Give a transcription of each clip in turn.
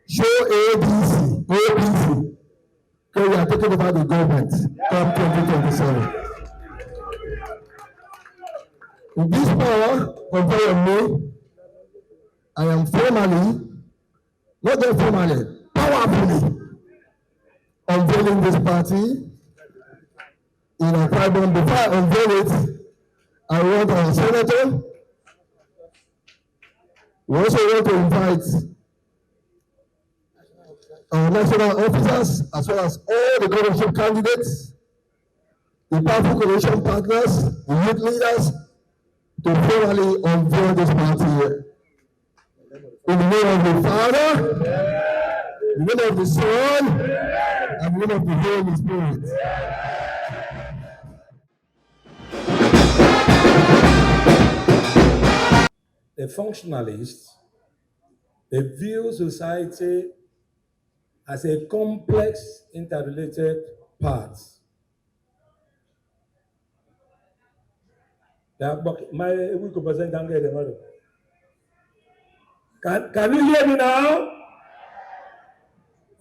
show ABC, because we are talking about the government come 2027. In this power conferred on me, I am formally, not just formally, powerfully unveiling this party in Akwa Ibom. Before I unveil it, I want our senator. We also want to invite our national officers, as well as all the governorship candidates, the powerful coalition partners, the youth leaders, to formally unveil this party here. In the name of the Father, in the name of the Son, and in the name of the Holy Spirit. The functionalists, they view society as a complex, interrelated part. Can you hear me now?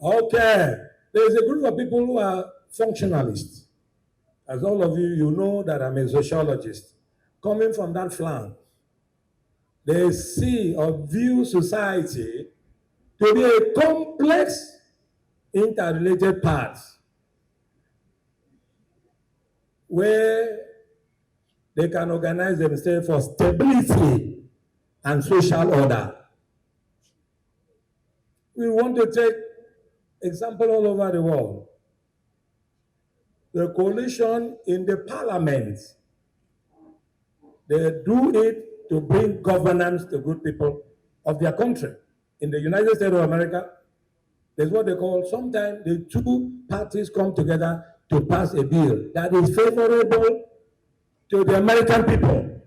Okay. There's a group of people who are functionalists. As all of you know that I'm a sociologist. Coming from that flank, they see or view society to be a complex, interrelated part where they can organize themselves for stability and social order. We want to take example all over the world. The coalition in the parliament, they do it to bring governance to good people of their country. In the United States of America, there's what they call, sometimes the two parties come together to pass a bill that is favorable to the American people.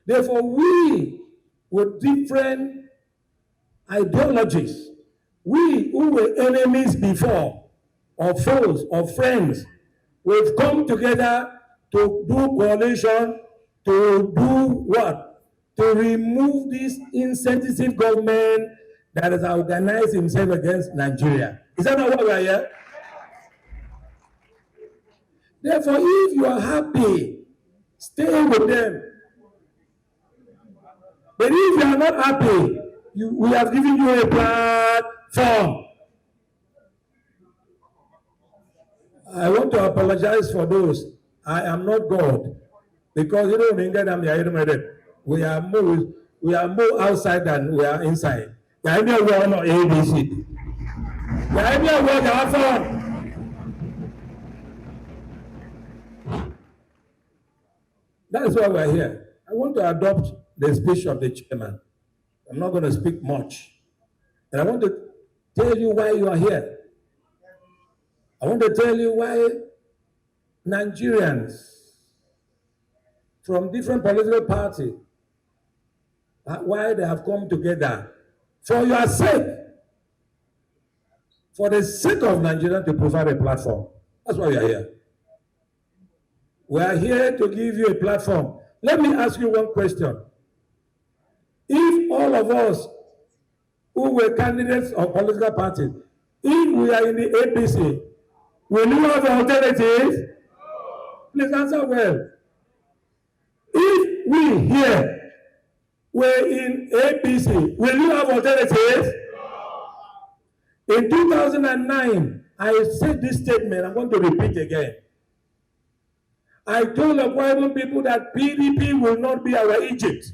Therefore, we, with different ideologies, we who were enemies before, or foes, or friends, we've come together to do coalition, to do what? To remove this insensitive government that has organized himself against Nigeria. Is that not what we are here? Therefore, if you are happy, stay with them. But if you are not happy, we have given you a platform. I want to apologize for those. I am not God. Because you know, we are more outside than we are inside. That is why we're here. I want to adopt the speech of the chairman. I'm not going to speak much. And I want to tell you why you are here. I want to tell you why Nigerians from different political parties, why they have come together for your sake, for the sake of Nigeria, to provide a platform. That's why we are here. We are here to give you a platform. Let me ask you one question. If all of us who were candidates of political parties, if we are in the APC, will you have alternatives? Please answer well. If we here were in APC, will you have alternatives? In 2009, I said this statement, I'm going to repeat again. I told the Bible people that PDP will not be our Egypt.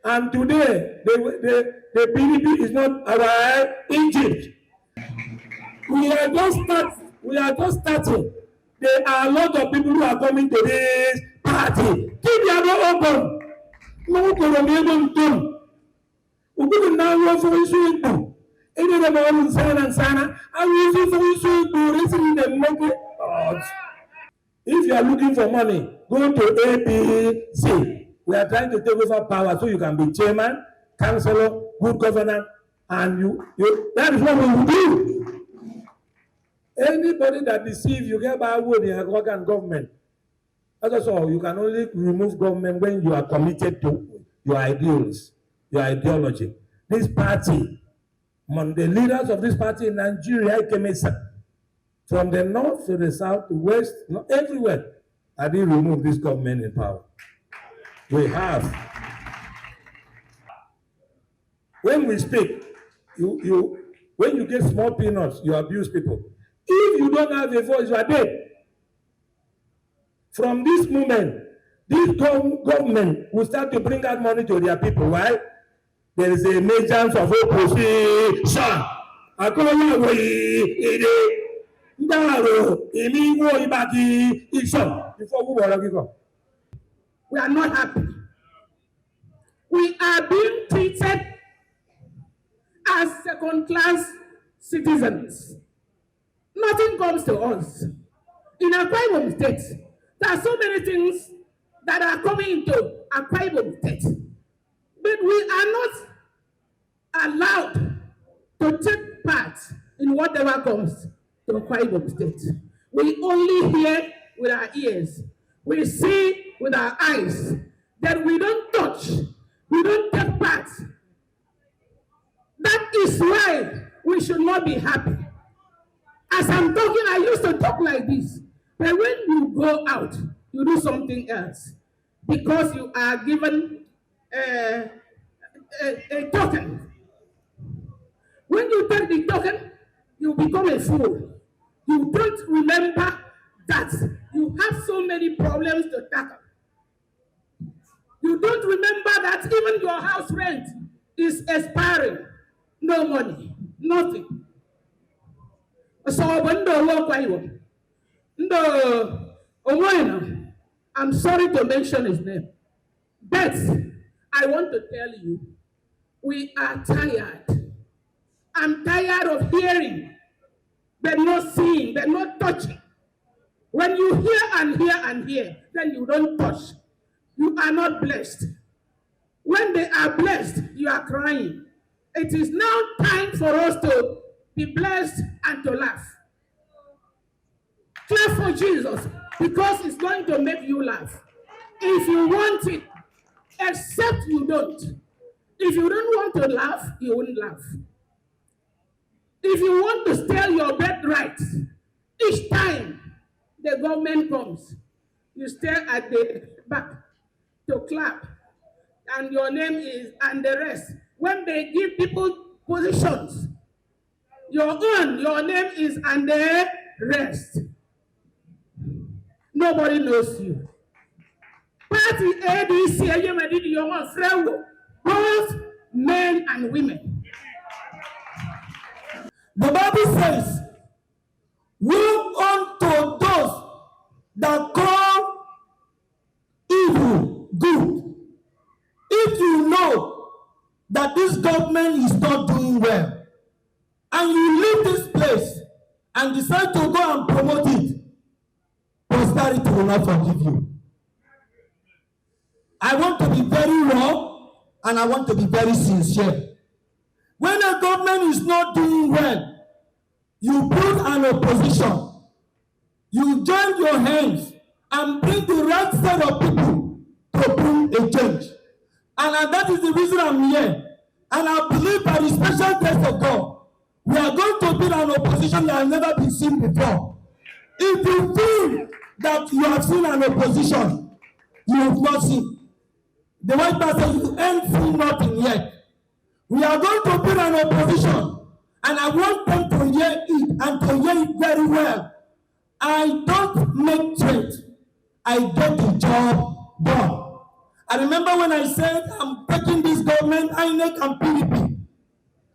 And today, the PDP is not our Egypt. We are just starting. There are a lot of people who are coming to this party. Keep your door open. No Colombian done. We will now go for issue. Any of them and Sana, I will for issue to listen to the market. If you are looking for money, go to APC. We are trying to take over power so you can be chairman, councillor, good governor, and that is what we will do. Anybody that deceives you, get by word in Akwa government. That's all. You can only remove government when you are committed to your ideals, your ideology. This party, among the leaders of this party in Nigeria, from the north to the south to west, everywhere, I did remove this government in power. We have. When we speak, when you get small peanuts, you abuse people. If you don't have a voice, you are dead. From this moment, this government will start to bring out money to their people. Why? There is a emergence of opposition. We are not happy. We are being treated as second-class citizens. Nothing comes to us. In Akwa Ibom State, there are so many things that are coming into Akwa Ibom State, but we are not allowed to take part in whatever comes to Akwa Ibom State. We only hear with our ears. We see with our eyes. That we don't touch. We don't take part. That is why we should not be happy. As I'm talking, I used to talk like this. But when you go out, you do something else. Because you are given a token. When you take the token, you become a fool. You don't remember that you have so many problems to tackle. You don't remember that even your house rent is expiring. No money, nothing. So I'm sorry to mention his name, but I want to tell you, we are tired. I'm tired of hearing, but not seeing, but not touching. When you hear and hear and hear, then you don't touch. You are not blessed. When they are blessed, you are crying. It is now time for us to be blessed and to laugh. Clap for Jesus, because it's going to make you laugh. If you want it, except you don't. If you don't want to laugh, you won't laugh. If you want to steal your birthright, each time the government comes, you stare at the back to clap, and your name is, and the rest. When they give people positions, your name is, and the rest. Nobody knows you. Party ADC, both men and women. The Bible says, woe unto those that call evil good. If you know that this government is not doing well, and you leave this place and decide to go and promote it, posterity will not forgive you. I want to be very raw, and I want to be very sincere. When a government is not doing well, you build an opposition. You join your hands and bring the right set of people to bring a change. And that is the reason I'm here. And I believe by the special grace of God, we are going to build an opposition that has never been seen before. If you feel that you have seen an opposition, you have not seen. The white man says you ain't seen nothing yet. We are going to build an opposition, and I want them to hear it and to hear it very well. I don't make threats. I get the job done. I remember when I said I'm taking this government, INEC and PDP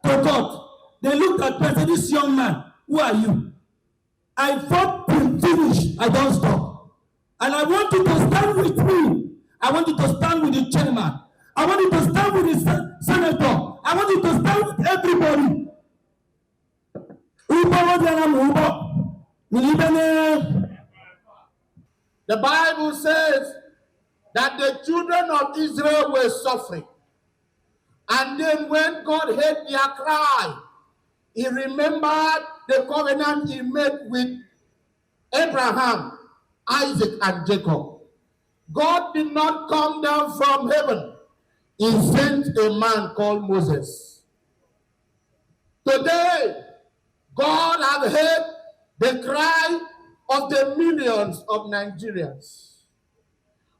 to court. They looked at me and said, this young man, who are you? I fought to finish. I don't stop. And I want you to stand with me. I want you to stand with the chairman. I want you to stand with the senator. I want you to stand with everybody. The Bible says that the children of Israel were suffering. And then when God heard their cry, he remembered the covenant he made with Abraham, Isaac, and Jacob. God did not come down from heaven He sent a man called Moses. Today, God has heard the cry of the millions of Nigerians.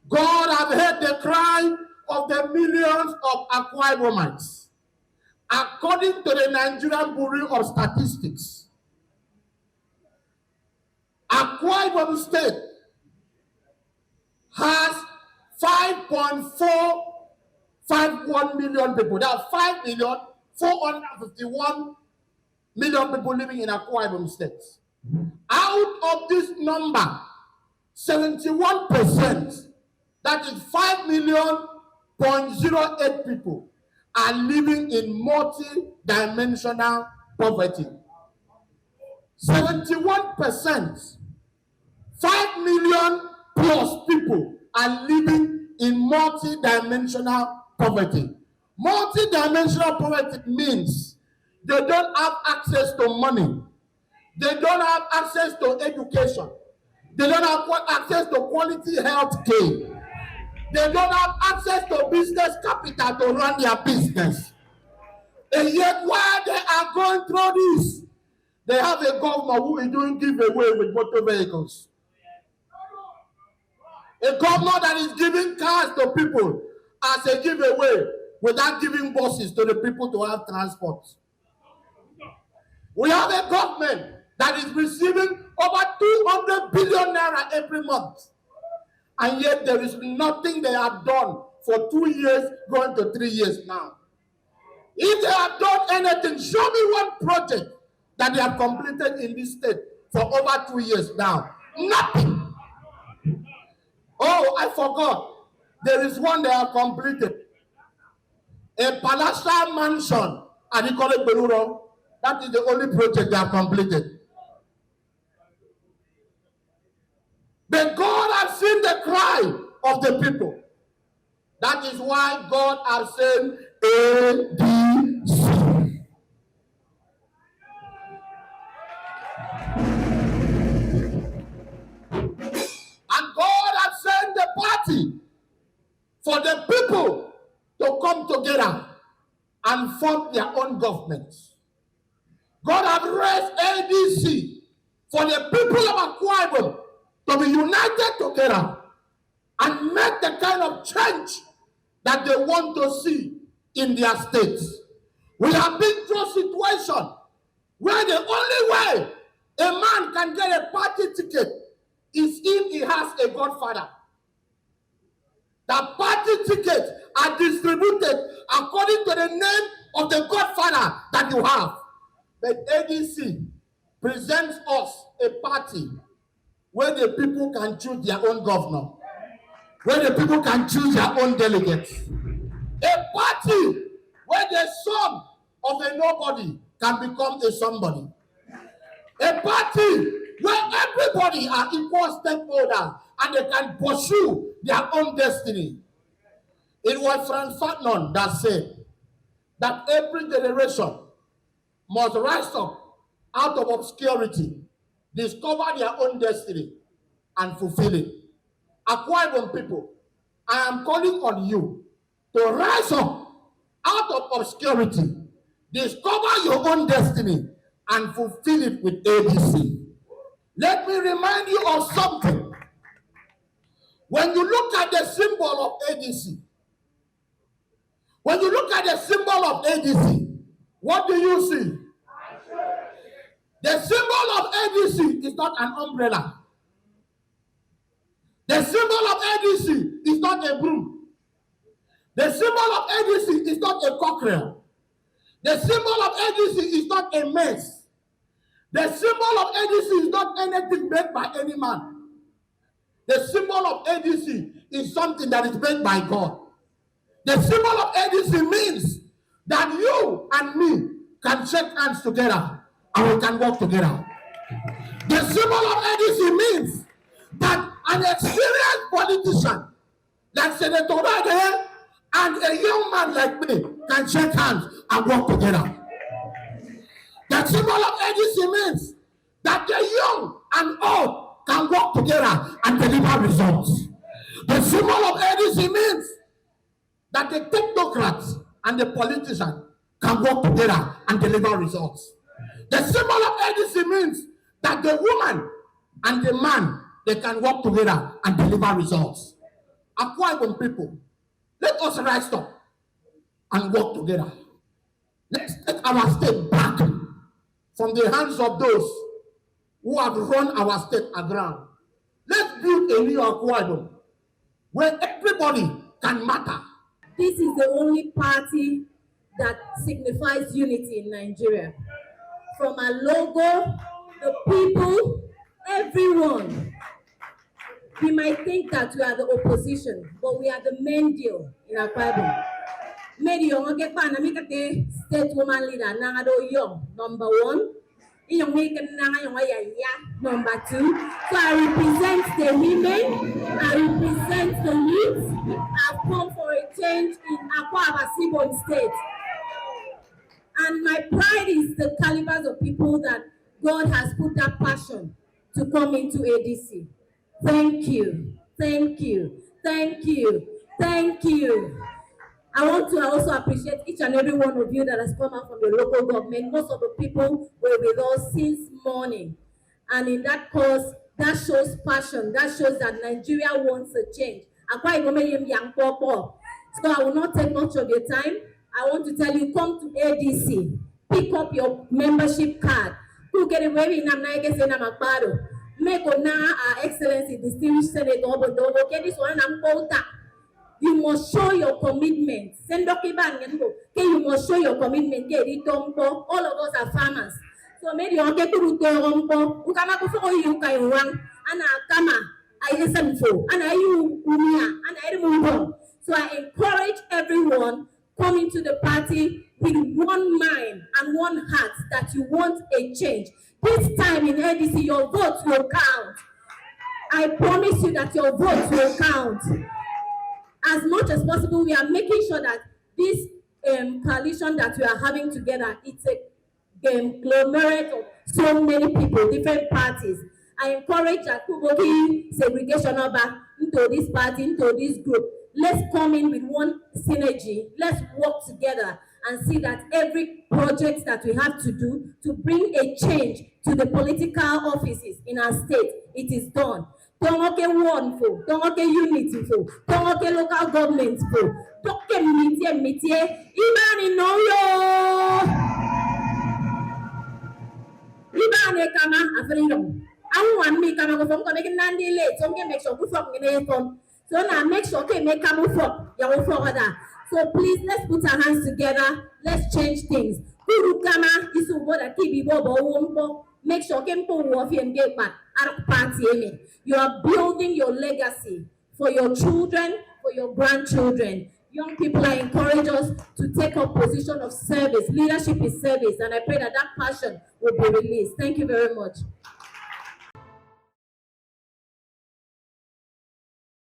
God has heard the cry of the millions of Akwa Ibomites. According to the Nigerian Bureau of Statistics, Akwa Ibom State has 5.451 million people. There are 5,451,000,000 people living in Akwa Ibom State. Out of this number, 71%, that is 5,000,008 people, are living in multi-dimensional poverty. 71%, 5 million plus people are living in multi-dimensional poverty. Multi-dimensional poverty means they don't have access to money. They don't have access to education. They don't have access to quality health care. They don't have access to business capital to run their business. And yet, while they are going through this, they have a governor who is doing giveaway with motor vehicles. A governor that is giving cars to people as a giveaway without giving buses to the people to have transport. We have a government that is receiving over 200 billion naira every month. And yet there is nothing they have done for 2 years, going to 3 years now. If they have done anything, show me one project that they have completed in this state for over 2 years now. Nothing. Oh, I forgot. There is one they have completed. A palatial mansion at Ikore Beluro. That is the only project they have completed. But God has seen the cry of the people. That is why God has sent ADC. And God has sent the party for the people to come together and form their own governments. God has raised ADC for the people of Akwa Ibom to be united together and make the kind of change that they want to see in their states. We have been through a situation where the only way a man can get a party ticket is if he has a godfather. The party tickets are distributed according to the name of the godfather that you have. But ADC presents us a party where the people can choose their own governor, where the people can choose their own delegates. A party where the son of a nobody can become a somebody. A party where everybody are equal stakeholders and they can pursue their own destiny. It was Franz Ferdinand that said that every generation must rise up out of obscurity, discover their own destiny, and fulfill it. Akwa Ibom people, I am calling on you to rise up out of obscurity, discover your own destiny, and fulfill it with ADC. Let me remind you of something. When you look at the symbol of ADC, what do you see? The symbol of ADC is not an umbrella. The symbol of ADC is not a broom. The symbol of ADC is not a cockerel. The symbol of ADC is not a mace. The symbol of ADC is not anything made by any man. The symbol of ADC is something that is made by God. The symbol of ADC means that you and me can shake hands together and we can work together. The symbol of ADC means that an experienced politician like Senator Rade and a young man like me can shake hands and work together. The symbol of ADC means that the young and old can work together and deliver results. The symbol of ADC means that the technocrats and the politicians can work together and deliver results. The symbol of ADC means that the woman and the man, they can work together and deliver results. Akwa Ibom people, let us rise up and work together. Let's take our state back from the hands of those who have run our state aground. Let's build a new Akwa Ibom where everybody can matter. This is the only party that signifies unity in Nigeria. From our logo, the people, everyone. We might think that we are the opposition, but we are the main deal in Akwa Ibom. Maybe you want to get a state woman leader, Young, number one. Number two. So I represent the women, I represent the youth. I've come for a change in Akwa Ibom State. And my pride is the calibers of people that God has put that passion to come into ADC. Thank you, thank you, thank you, thank you. I want to also appreciate each and every one of you that has come out from the local government. Most of the people were with us since morning. And in that cause, that shows passion. That shows that Nigeria wants a change. So I will not take much of your time. I want to tell you, come to ADC. Pick up your membership card. Make Our Excellency, Distinguished Senator Obodobo, get this one and quota. You must show your commitment. You must show your commitment. All of us are farmers. So maybe you get to Rompo, Ukama before you can run, and I listen for, and I you, and I move on. So I encourage everyone coming to the party with one mind and one heart that you want a change. This time in ADC, your votes will count. I promise you that your votes will count. As much as possible, we are making sure that this coalition that we are having together, it's a conglomerate of so many people, different parties. I encourage Akuboki segregation over into this party, into this group. Let's come in with one synergy. Let's work together and see that every project that we have to do to bring a change to the political offices in our state, it is done. Don't get one for, don't get unity for, don't get local governments for, don't get media, Imani no yo. Imani kama afreedom. I want me kama go from make nandi late, so make sure we from in so now make sure okay make come for, ya will forward. So please let's put our hands together, let's change things. Kuru kama isu boda kibi bobo wompo. Make sure you are building your legacy for your children, for your grandchildren. Young people, I encourage us to take up position of service. Leadership is service, and I pray that that passion will be released. Thank you very much.